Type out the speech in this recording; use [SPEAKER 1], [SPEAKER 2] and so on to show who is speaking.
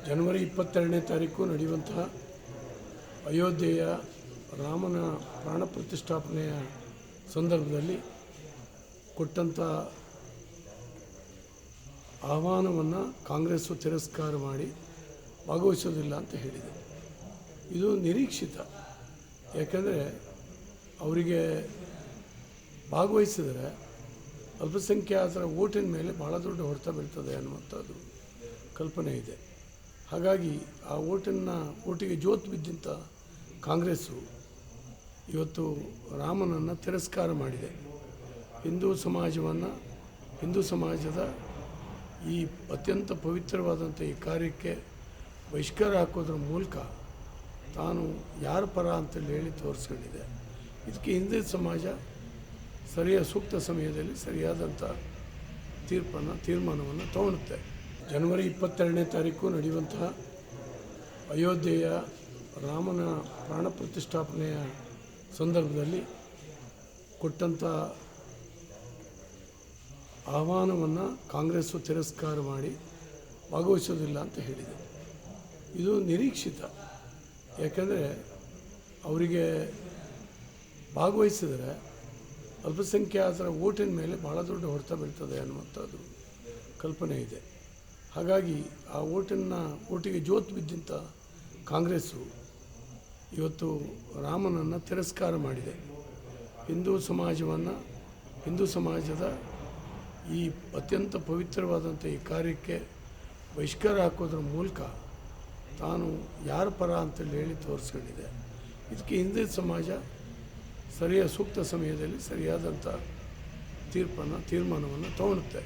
[SPEAKER 1] ಜನವರಿ 22ನೇ ತಾರೀಕು ನಡೆಯುವಂತಹ ಅಯೋಧ್ಯೆಯ ರಾಮನ ಪ್ರಾಣ ಪ್ರತಿಷ್ಠಾಪನೆಯ ಸಂದರ್ಭದಲ್ಲಿ ಕೊಟ್ಟಂಥ ಆಹ್ವಾನವನ್ನು ಕಾಂಗ್ರೆಸ್ಸು ತಿರಸ್ಕಾರ ಮಾಡಿ ಭಾಗವಹಿಸೋದಿಲ್ಲ ಅಂತ ಹೇಳಿದೆ. ಇದು ನಿರೀಕ್ಷಿತ. ಯಾಕೆಂದರೆ ಅವರಿಗೆ ಭಾಗವಹಿಸಿದರೆ ಅಲ್ಪಸಂಖ್ಯಾತರ ಓಟಿನ ಮೇಲೆ ಭಾಳ ದೊಡ್ಡ ಹೊಡೆತ ಬೀಳ್ತದೆ ಅನ್ನುವಂಥದ್ದು ಕಲ್ಪನೆ ಇದೆ. ಹಾಗಾಗಿ ಆ ಓಟಿಗೆ ಜೋತು ಬಿದ್ದಂಥ ಕಾಂಗ್ರೆಸ್ಸು ಇವತ್ತು ರಾಮನನ್ನು ತಿರಸ್ಕಾರ ಮಾಡಿದೆ. ಹಿಂದೂ ಸಮಾಜದ ಈ ಅತ್ಯಂತ ಪವಿತ್ರವಾದಂಥ ಈ ಕಾರ್ಯಕ್ಕೆ ಬಹಿಷ್ಕಾರ ಹಾಕೋದ್ರ ಮೂಲಕ ತಾನು ಯಾರ ಪರ ಅಂತೇಳಿ ಹೇಳಿ ತೋರಿಸ್ಕೊಂಡಿದೆ. ಇದಕ್ಕೆ ಹಿಂದೂ ಸಮಾಜ ಸೂಕ್ತ ಸಮಯದಲ್ಲಿ ಸರಿಯಾದಂಥ ತೀರ್ಮಾನವನ್ನು ತಗೊಳುತ್ತೆ. ಜನವರಿ 22ನೇ ತಾರೀಕು ನಡೆಯುವಂತಹ ಅಯೋಧ್ಯೆಯ ರಾಮನ ಪ್ರಾಣ ಪ್ರತಿಷ್ಠಾಪನೆಯ ಸಂದರ್ಭದಲ್ಲಿ ಕೊಟ್ಟಂಥ ಆಹ್ವಾನವನ್ನು ಕಾಂಗ್ರೆಸ್ಸು ತಿರಸ್ಕಾರ ಮಾಡಿ ಭಾಗವಹಿಸೋದಿಲ್ಲ ಅಂತ ಹೇಳಿದೆ. ಇದು ನಿರೀಕ್ಷಿತ. ಯಾಕೆಂದರೆ ಅವರಿಗೆ ಭಾಗವಹಿಸಿದರೆ ಅಲ್ಪಸಂಖ್ಯಾತರ ಓಟಿನ ಮೇಲೆ ಭಾಳ ದೊಡ್ಡ ಹೊಡೆತ ಬೀಳ್ತದೆ ಅನ್ನುವಂಥದ್ದು ಕಲ್ಪನೆ ಇದೆ. ಹಾಗಾಗಿ ಆ ಓಟಿಗೆ ಜೋತು ಬಿದ್ದಂಥ ಕಾಂಗ್ರೆಸ್ಸು ಇವತ್ತು ರಾಮನನ್ನು ತಿರಸ್ಕಾರ ಮಾಡಿದೆ. ಹಿಂದೂ ಸಮಾಜದ ಈ ಅತ್ಯಂತ ಪವಿತ್ರವಾದಂಥ ಈ ಕಾರ್ಯಕ್ಕೆ ಬಹಿಷ್ಕಾರ ಹಾಕೋದ್ರ ಮೂಲಕ ತಾನು ಯಾರ ಪರ ಅಂತೇಳಿ ಹೇಳಿ ತೋರಿಸ್ಕೊಂಡಿದೆ. ಇದಕ್ಕೆ ಹಿಂದೂ ಸಮಾಜ ಸೂಕ್ತ ಸಮಯದಲ್ಲಿ ಸರಿಯಾದಂಥ ತೀರ್ಮಾನವನ್ನು ತಗೊಳುತ್ತೆ.